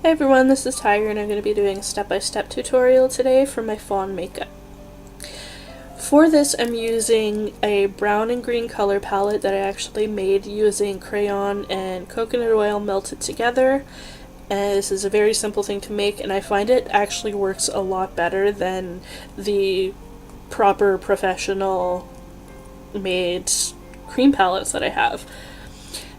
Hey everyone, this is Tiger and I'm going to be doing a step-by-step tutorial today for my fawn makeup. For this I'm using a brown and green color palette that I actually made using crayon and coconut oil melted together. And this is a very simple thing to make, and I find it actually works a lot better than the proper professional made cream palettes that I have.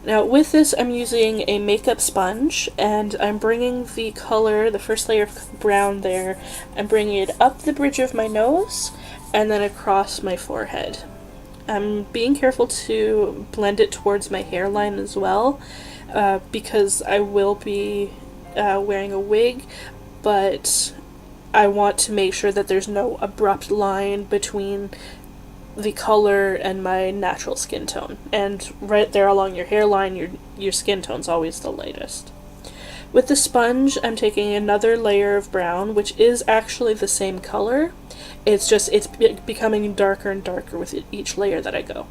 Now with this I'm using a makeup sponge and I'm bringing the color, the first layer of brown there, I'm bringing it up the bridge of my nose and then across my forehead. I'm being careful to blend it towards my hairline as well because I will be wearing a wig, but I want to make sure that there's no abrupt line between the color and my natural skin tone. And right there along your hairline, your skin tone's always the lightest. With the sponge, I'm taking another layer of brown, which is actually the same color. It's becoming darker and darker with each layer that I go.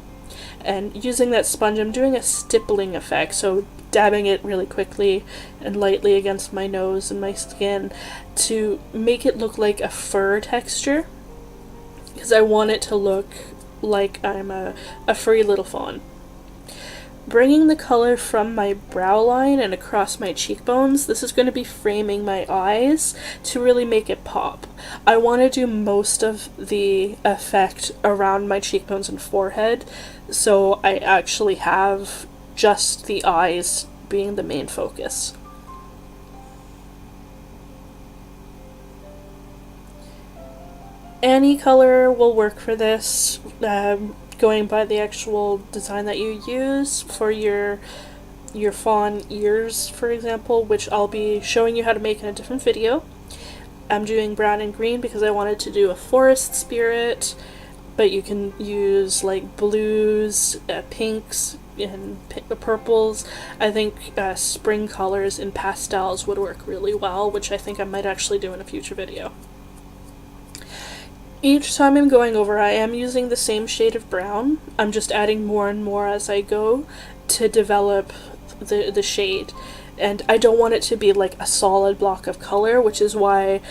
And using that sponge, I'm doing a stippling effect, so dabbing it really quickly and lightly against my nose and my skin to make it look like a fur texture, because I want it to look like I'm a furry little fawn. Bringing the color from my brow line and across my cheekbones, this is going to be framing my eyes to really make it pop. I want to do most of the effect around my cheekbones and forehead, so I actually have just the eyes being the main focus. Any color will work for this, going by the actual design that you use for your fawn ears, for example, which I'll be showing you how to make in a different video. I'm doing brown and green because I wanted to do a forest spirit, but you can use like blues, pinks, and purples. I think spring colors and pastels would work really well, which I think I might actually do in a future video. Each time I'm going over, I am using the same shade of brown. I'm just adding more and more as I go to develop the shade. And I don't want it to be like a solid block of color, which is why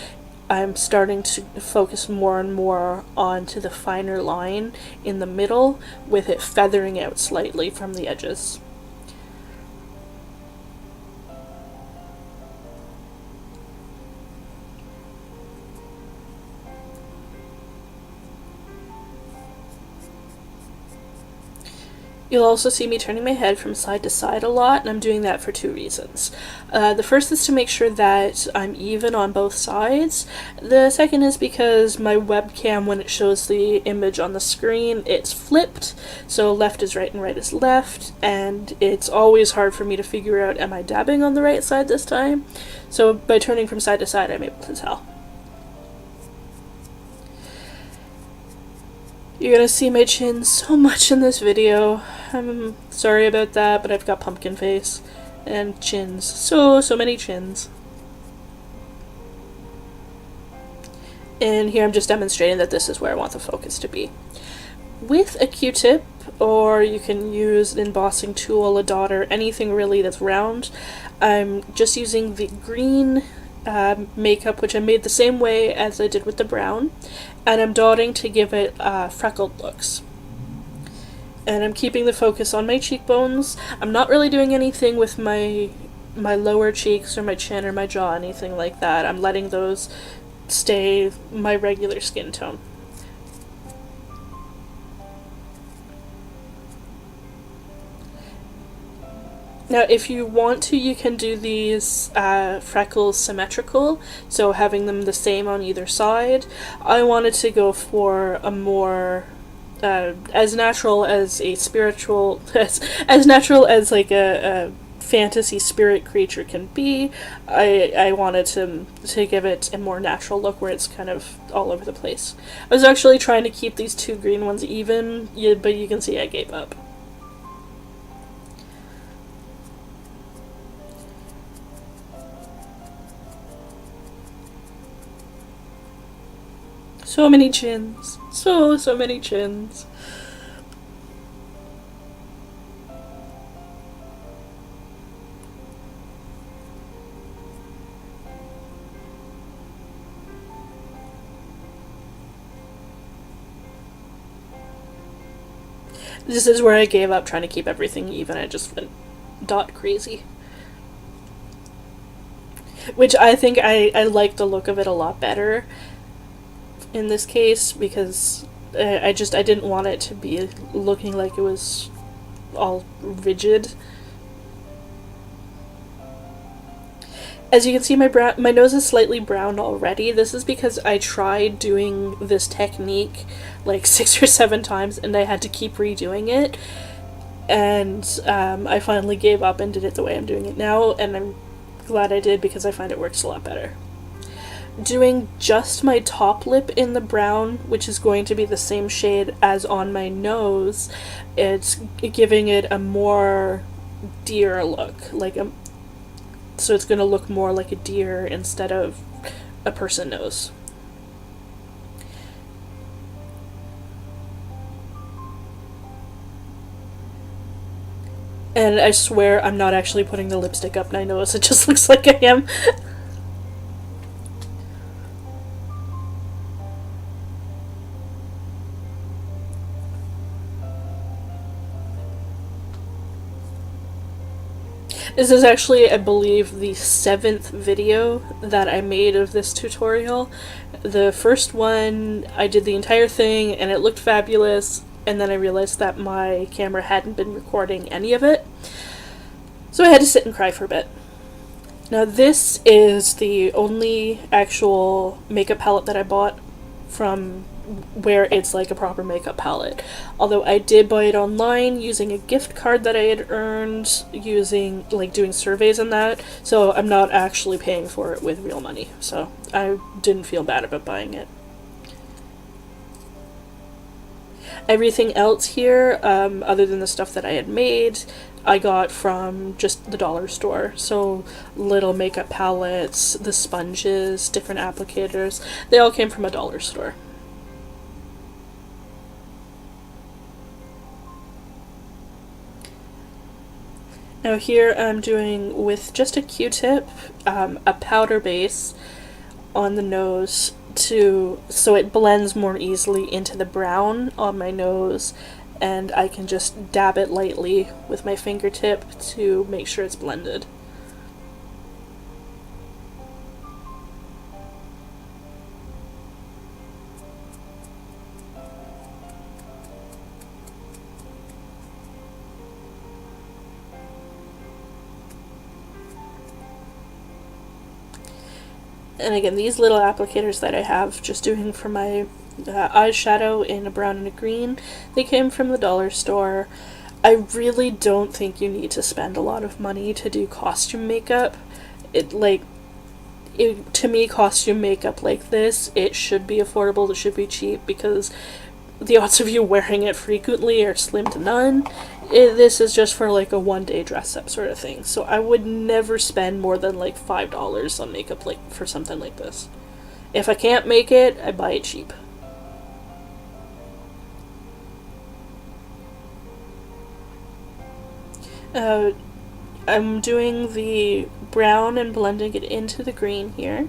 I'm starting to focus more and more onto the finer line in the middle, with it feathering out slightly from the edges. You'll also see me turning my head from side to side a lot, and I'm doing that for two reasons. The first is to make sure that I'm even on both sides. The second is because my webcam, when it shows the image on the screen, it's flipped, so left is right and right is left, and it's always hard for me to figure out, am I dabbing on the right side this time? So by turning from side to side, I'm able to tell. You're gonna see my chin so much in this video. I'm sorry about that, but I've got pumpkin face and chins. So many chins. And here I'm just demonstrating that this is where I want the focus to be. With a Q-tip, or you can use an embossing tool, a dot, or anything really that's round, I'm just using the green makeup, which I made the same way as I did with the brown, and I'm dotting to give it freckled looks. And I'm keeping the focus on my cheekbones. I'm not really doing anything with my lower cheeks or my chin or my jaw, anything like that. I'm letting those stay my regular skin tone. Now, if you want to, you can do these freckles symmetrical, so having them the same on either side. I wanted to go for a more as natural as a spiritual, as natural as like a fantasy spirit creature can be. I wanted to give it a more natural look where it's kind of all over the place. I was actually trying to keep these two green ones even, but you can see I gave up. So many chins. So many chins. This is where I gave up trying to keep everything even. I just went dot crazy. Which I think I like the look of it a lot better in this case, because I didn't want it to be looking like it was all rigid. As you can see, my nose is slightly brown already. This is because I tried doing this technique like 6 or 7 times and I had to keep redoing it. And I finally gave up and did it the way I'm doing it now, and I'm glad I did because I find it works a lot better. Doing just my top lip in the brown, which is going to be the same shade as on my nose, it's giving it a more deer look, so it's going to look more like a deer instead of a person nose. And I swear I'm not actually putting the lipstick up my nose, it just looks like I am. This is actually, I believe, the 7th video that I made of this tutorial. The first one, I did the entire thing and it looked fabulous, and then I realized that my camera hadn't been recording any of it. So I had to sit and cry for a bit. Now this is the only actual makeup palette that I bought from where it's like a proper makeup palette. Although I did buy it online using a gift card that I had earned using, doing surveys and that, so I'm not actually paying for it with real money, so I didn't feel bad about buying it. Everything else here, other than the stuff that I had made, I got from just the dollar store. So little makeup palettes, the sponges, different applicators, they all came from a dollar store. Now here I'm doing, with just a Q-tip, a powder base on the nose so it blends more easily into the brown on my nose, and I can just dab it lightly with my fingertip to make sure it's blended. And again, these little applicators that I have just doing for my eyeshadow in a brown and a green, they came from the dollar store. I really don't think you need to spend a lot of money to do costume makeup. To me, costume makeup like this, it should be affordable, it should be cheap, because the odds of you wearing it frequently are slim to none. This is just for like a one-day dress-up sort of thing, so I would never spend more than like $5 on makeup for something like this. If I can't make it, I buy it cheap. I'm doing the brown and blending it into the green here.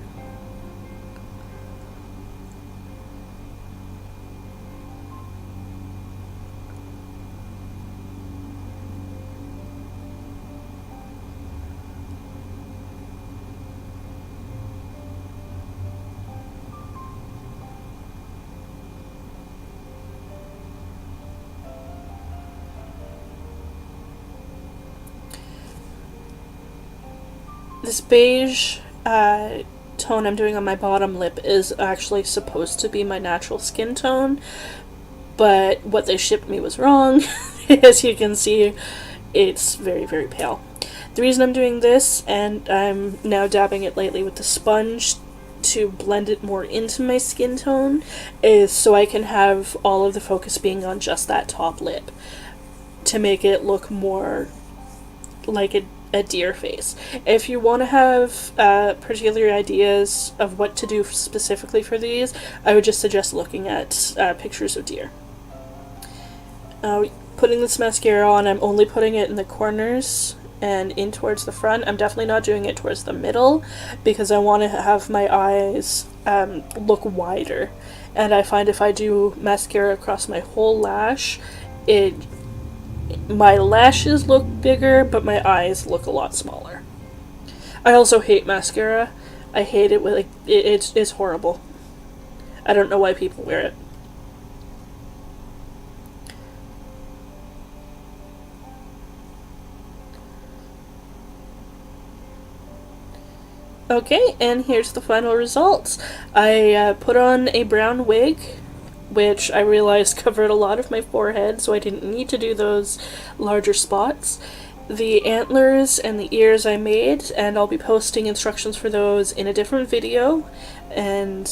This beige tone I'm doing on my bottom lip is actually supposed to be my natural skin tone, but what they shipped me was wrong. As you can see, it's very, very pale. The reason I'm doing this, and I'm now dabbing it lightly with the sponge to blend it more into my skin tone, is so I can have all of the focus being on just that top lip to make it look more like a deer face. If you want to have particular ideas of what to do specifically for these, I would just suggest looking at pictures of deer. Putting this mascara on, I'm only putting it in the corners and in towards the front. I'm definitely not doing it towards the middle because I want to have my eyes look wider, and I find if I do mascara across my whole lash, it My lashes look bigger, but my eyes look a lot smaller. I also hate mascara. I hate it with, like, it's horrible. I don't know why people wear it. Okay, and here's the final results. I put on a brown wig, which I realized covered a lot of my forehead, so I didn't need to do those larger spots. The antlers and the ears I made, and I'll be posting instructions for those in a different video, and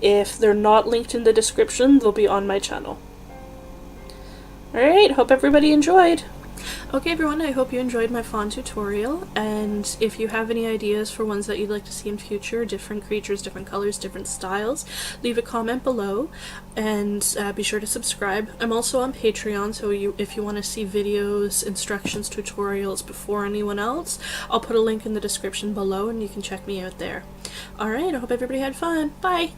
if they're not linked in the description, they'll be on my channel. Alright, hope everybody enjoyed! Okay everyone, I hope you enjoyed my fawn tutorial, and if you have any ideas for ones that you'd like to see in future, different creatures, different colors, different styles, leave a comment below, and be sure to subscribe. I'm also on Patreon, so if you want to see videos, instructions, tutorials before anyone else, I'll put a link in the description below and you can check me out there. Alright, I hope everybody had fun. Bye!